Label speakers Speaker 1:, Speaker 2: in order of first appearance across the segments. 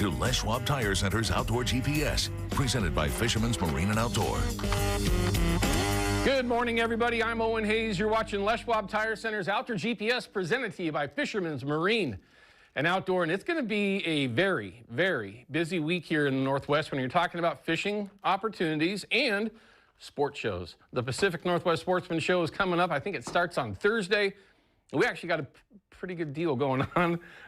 Speaker 1: to Les Schwab Tire Center's Outdoor GPS, presented by Fisherman's Marine and Outdoor.
Speaker 2: Good morning, everybody. I'm Owen Hayes. You're watching Les Schwab Tire Center's Outdoor GPS, presented to you by Fisherman's Marine and Outdoor. And it's going to be a very, very busy week here in the Northwest when you're talking about fishing opportunities and sport shows. The Pacific Northwest Sportsman Show is coming up. I think it starts on Thursday. We actually got a pretty good deal going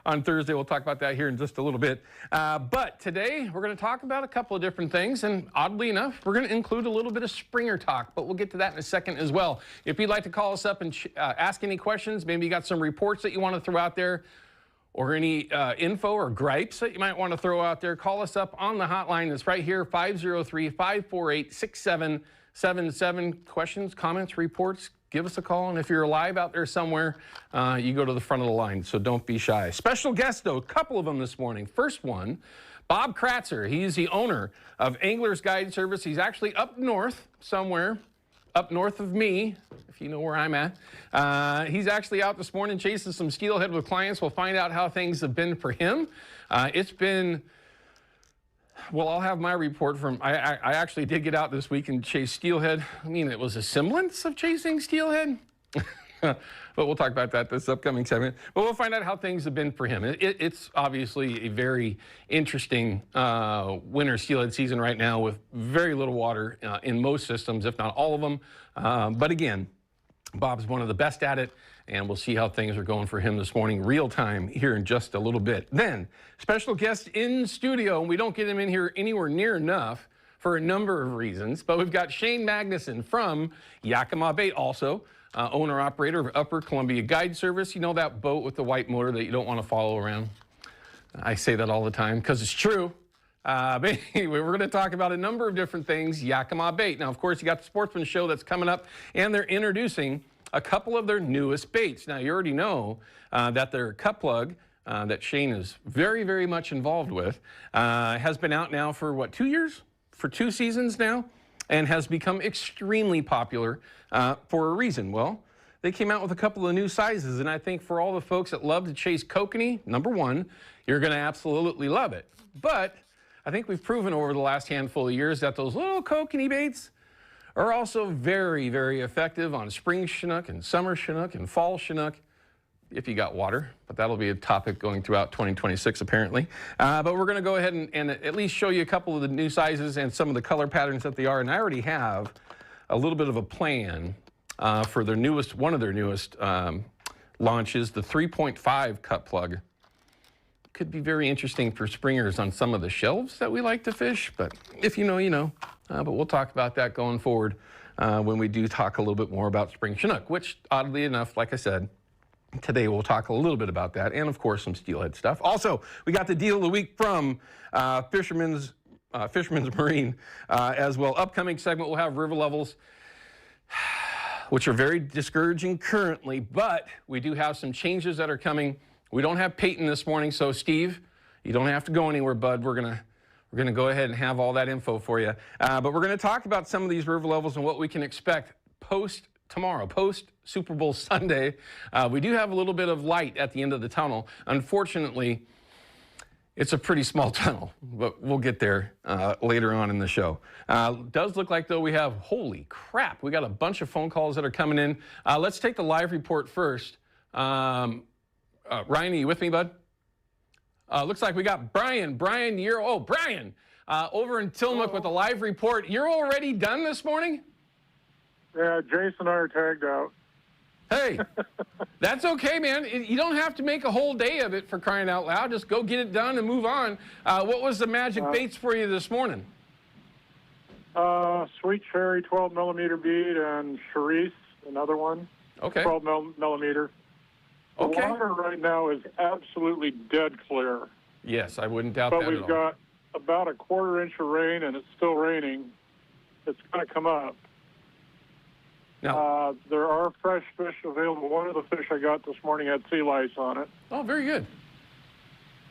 Speaker 2: on Thursday. We'll talk about that here in just a little bit. But today we're going to talk about a couple of different things, and oddly enough, we're going to include a little bit of Springer talk, but we'll get to that in a second as well. If you'd like to call us up and ask any questions, maybe you got some reports that you want to throw out there, or any info or gripes that you might want to throw out there, call us up on the hotline that's right here, 503-548-6777. Questions, comments, reports, give us a call, and if you're live out there somewhere, you go to the front of the line, so don't be shy. Special guests, though, a couple of them this morning. First one, Bob Kratzer. He's the owner of Angler's Guide Service. He's actually up north somewhere, up north of me, if you know where I'm at. He's actually out this morning chasing some steelhead with clients. We'll find out how things have been for him. It's been... Well, I'll have my report from, I actually did get out this week and chase steelhead. I mean, it was a semblance of chasing steelhead. But we'll talk about that this upcoming segment. But we'll find out how things have been for him. It's obviously a very interesting winter steelhead season right now with very little water in most systems, if not all of them. But again, Bob's one of the best at it, and we'll see how things are going for him this morning, real time, here in just a little bit. Then, special guest in studio, and we don't get him in here anywhere near enough for a number of reasons, but we've got Shane Magnuson from Yakima Bait, also owner-operator of Upper Columbia Guide Service. You know that boat with the white motor that you don't want to follow around? I say that all the time because it's true. But anyway, we're going to talk about a number of different things, Yakima Bait. Now, of course, you got the Sportsman Show that's coming up, and they're introducing a couple of their newest baits. Now, you already know that their cut plug that Shane is very, very much involved with has been out now for, what, 2 years? For 2 seasons now, and has become extremely popular for a reason. Well, they came out with a couple of new sizes, and I think for all the folks that love to chase kokanee, number one, you're going to absolutely love it. But I think we've proven over the last handful of years that those little kokanee baits are also very, very effective on spring Chinook and summer Chinook and fall Chinook, if you got water. But that'll be a topic going throughout 2026, apparently. But we're going to go ahead and at least show you a couple of the new sizes and some of the color patterns that they are. And I already have a little bit of a plan for their newest, one of their newest launches, the 3.5 cut plug. Could be very interesting for springers on some of the shelves that we like to fish, but if you know, you know. But we'll talk about that going forward when we do talk a little bit more about spring Chinook, which oddly enough, like I said, today we'll talk a little bit about that, and of course some steelhead stuff. Also, we got the deal of the week from Fisherman's Marine as well. Upcoming segment, we'll have river levels, which are very discouraging currently, but we do have some changes that are coming. We don't have Peyton this morning, so Steve, you don't have to go anywhere, bud. We're gonna go ahead and have all that info for you. But we're gonna talk about some of these river levels and what we can expect post tomorrow, post Super Bowl Sunday. We do have a little bit of light at the end of the tunnel. Unfortunately, it's a pretty small tunnel, but we'll get there later on in the show. Does look like, though, we have, holy crap, we got a bunch of phone calls that are coming in. Let's take the live report first. Ryan, are you with me, bud? Looks like we got Brian. Brian, over in Tillamook with a live report. You're already done this morning?
Speaker 3: Yeah, Jason and I are tagged out.
Speaker 2: Hey, that's okay, man. You don't have to make a whole day of it, for crying out loud. Just go get it done and move on. What was the magic baits for you this morning?
Speaker 3: Sweet Cherry 12 millimeter bead and Charisse, another one.
Speaker 2: Okay.
Speaker 3: 12 millimeter.
Speaker 2: Okay.
Speaker 3: The water right now is absolutely dead clear.
Speaker 2: Yes, I wouldn't doubt that at all.
Speaker 3: But we've got about a quarter-inch of rain, and it's still raining. It's going to come up.
Speaker 2: Now,
Speaker 3: there are fresh fish available. One of the fish I got this morning had sea lice on it.
Speaker 2: Oh, very good.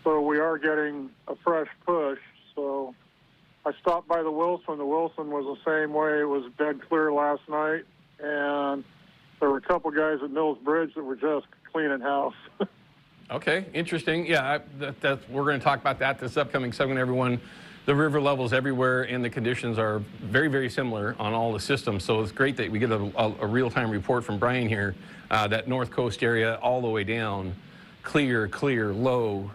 Speaker 3: So we are getting a fresh push. So I stopped by the Wilson. The Wilson was the same way. It was dead clear last night. And there were a couple guys at Mills Bridge that were just cleaning house.
Speaker 2: Okay, interesting. Yeah, we're going to talk about that this upcoming segment, everyone. The river levels everywhere and the conditions are very, very similar on all the systems. So it's great that we get a real-time report from Brian here. That North Coast area all the way down, clear, low,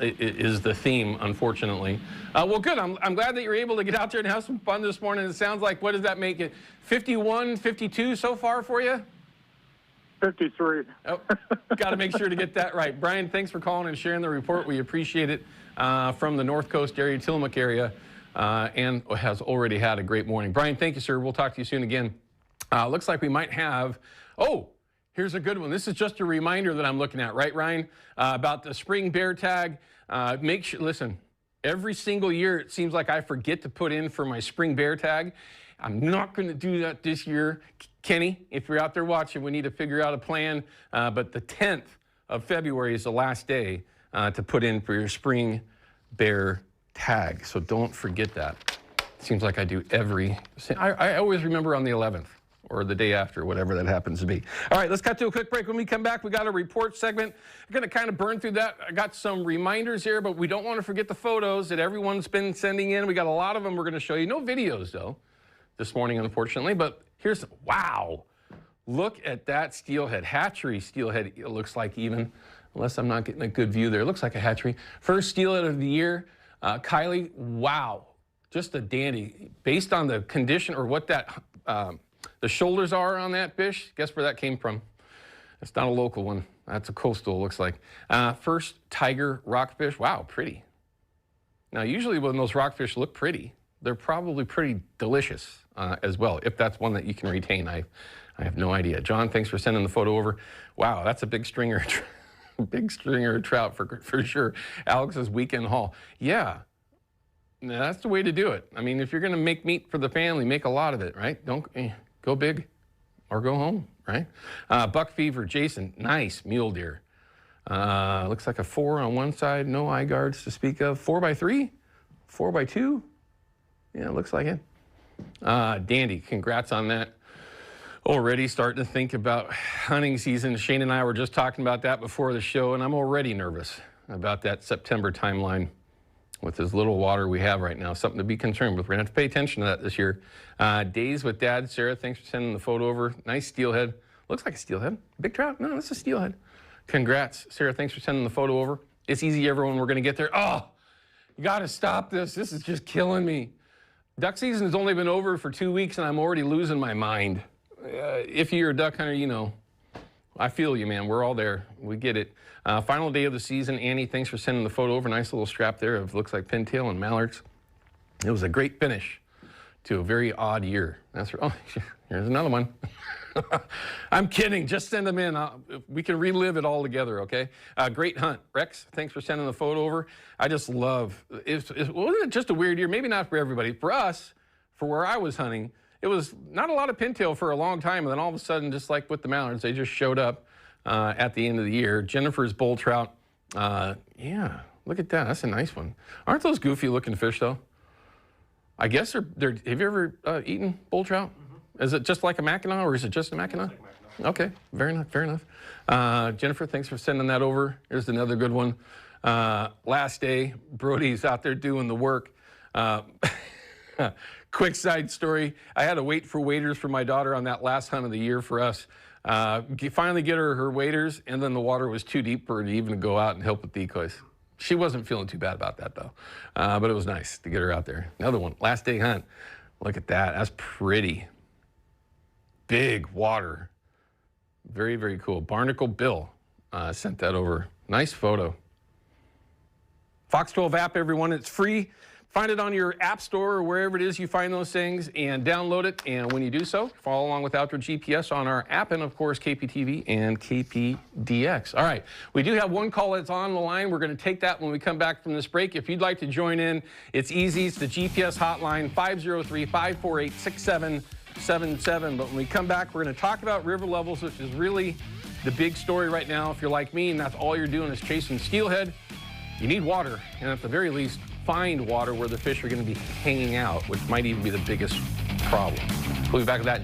Speaker 2: is the theme, unfortunately. Well, good. I'm glad that you're able to get out there and have some fun this morning. It sounds like, what does that make it? 51, 52 so far for you?
Speaker 3: 53.
Speaker 2: Oh, got to make sure to get that right. Brian, thanks for calling and sharing the report. We appreciate it from the North Coast area, Tillamook area, and has already had a great morning. Brian, thank you, sir. We'll talk to you soon again. Looks like we might have, here's a good one. This is just a reminder that I'm looking at, right, Ryan? About the spring bear tag. Make sure, listen, every single year it seems like I forget to put in for my spring bear tag. I'm not going to do that this year. Kenny, if you're out there watching, we need to figure out a plan. But the 10th of February is the last day to put in for your spring bear tag. So don't forget that. Seems like I do I always remember on the 11th or the day after, whatever that happens to be. All right, let's cut to a quick break. When we come back, we got a report segment. I'm going to kind of burn through that. I got some reminders here, but we don't want to forget the photos that everyone's been sending in. We got a lot of them we're going to show you. No videos, though, this morning, unfortunately. But here's, wow. Look at that steelhead. Hatchery steelhead, it looks like, even, unless I'm not getting a good view there. It looks like a hatchery. First steelhead of the year. Kylie, wow. Just a dandy. Based on the condition or what that... the shoulders are on that fish. Guess where that came from? It's not a local one. That's a coastal, looks like. First tiger rockfish. Wow, pretty. Now, usually when those rockfish look pretty, they're probably pretty delicious as well, if that's one that you can retain. I have no idea. John, thanks for sending the photo over. Wow, that's a big stringer, big stringer trout for sure. Alex's weekend haul. Yeah. That's the way to do it. I mean, if you're going to make meat for the family, make a lot of it, right? Don't go big or go home, right? Buck fever, Jason, nice mule deer. Looks like a 4 on one side, no eye guards to speak of. 4x3, 4x2. Yeah, looks like it. Dandy, congrats on that. Already starting to think about hunting season. Shane and I were just talking about that before the show, and I'm already nervous about that September timeline. With as little water we have right now, something to be concerned with. We're going to have to pay attention to that this year. Days with Dad. Sarah, thanks for sending the photo over. Nice steelhead. Looks like a steelhead. Big trout? No, that's a steelhead. Congrats. Sarah, thanks for sending the photo over. It's easy, everyone. We're going to get there. Oh, you got to stop this. This is just killing me. Duck season has only been over for 2 weeks, and I'm already losing my mind. If you're a duck hunter, you know. I feel you, man. We're all there. We get it. Final day of the season. Annie, thanks for sending the photo over. Nice little strap there of looks like pintail and mallards. It was a great finish to a very odd year. That's right. Oh, here's another one. I'm kidding. Just send them in. We can relive it all together, okay? Great hunt. Rex, thanks for sending the photo over. I just love it. Wasn't it just a weird year? Maybe not for everybody. For us, for where I was hunting, it was not a lot of pintail for a long time, and then all of a sudden, just like with the mallards, they just showed up at the end of the year. Jennifer's bull trout, yeah, look at that. That's a nice one. Aren't those goofy looking fish, though? I guess they're have you ever eaten bull trout? Mm-hmm. Is it just like a Mackinaw, or is it just a Mackinaw? Like Mackinaw. Okay, fair enough. Jennifer, thanks for sending that over. Here's another good one. Last day, Brody's out there doing the work. Quick side story. I had to wait for waders for my daughter on that last hunt of the year for us. Finally get her waders, and then the water was too deep for her to even go out and help with decoys. She wasn't feeling too bad about that, though. But it was nice to get her out there. Another one, last day hunt. Look at that. That's pretty. Big water. Very, very cool. Barnacle Bill sent that over. Nice photo. Fox 12 app, everyone. It's free. Find it on your app store or wherever it is you find those things and download it. And when you do so, follow along with Outdoor GPS on our app and, of course, KPTV and KPDX. All right. We do have one call that's on the line. We're going to take that when we come back from this break. If you'd like to join in, it's easy. It's the GPS hotline, 503-548-6777. But when we come back, we're going to talk about river levels, which is really the big story right now. If you're like me and that's all you're doing is chasing steelhead, you need water. And at the very least, find water where the fish are going to be hanging out, which might even be the biggest problem. We'll be back with that in just